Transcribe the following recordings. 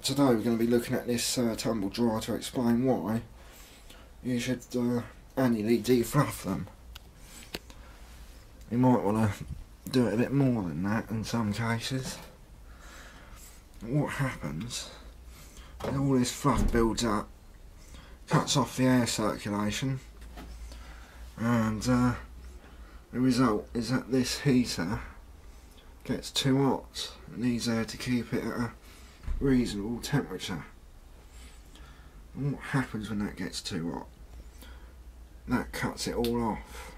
today we're going to be looking at this tumble dryer to explain why you should annually defluff them. You might want to do it a bit more than that in some cases. What happens is all this fluff builds up, cuts off the air circulation, and the result is that this heater gets too hot. It needs air to keep it at a reasonable temperature. And what happens when that gets too hot? That cuts it all off.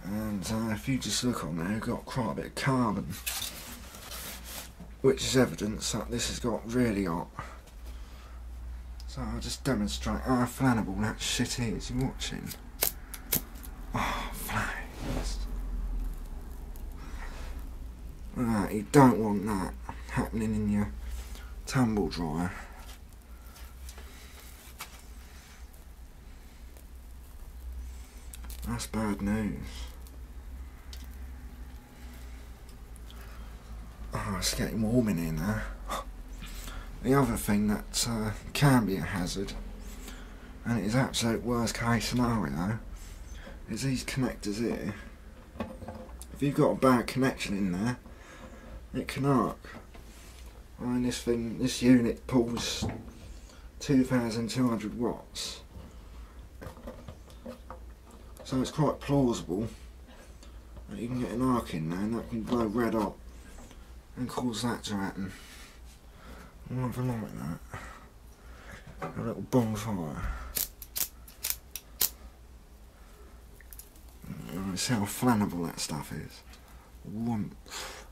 And if you just look on there, you've got quite a bit of carbon, which is evidence that this has got really hot. So I'll just demonstrate how flammable that shit is. You're watching. Oh, flames. Right, you don't want that happening in your tumble dryer. That's bad news. Oh, it's getting warm in here now. The other thing that can be a hazard, and it is absolute worst case scenario, is these connectors here. If you've got a bad connection in there, it can arc. I mean, this unit pulls 2,200 watts, so it's quite plausible that you can get an arc in there and that can glow red hot and cause that to happen. I'll have a light that. A little bonfire. See how flammable that stuff is. Warmth.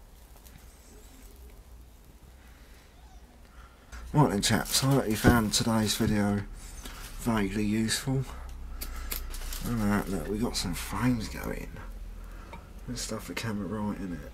Right then chaps, I hope you found today's video vaguely useful. Alright, look, we got some flames going. Let's stuff the camera right in it.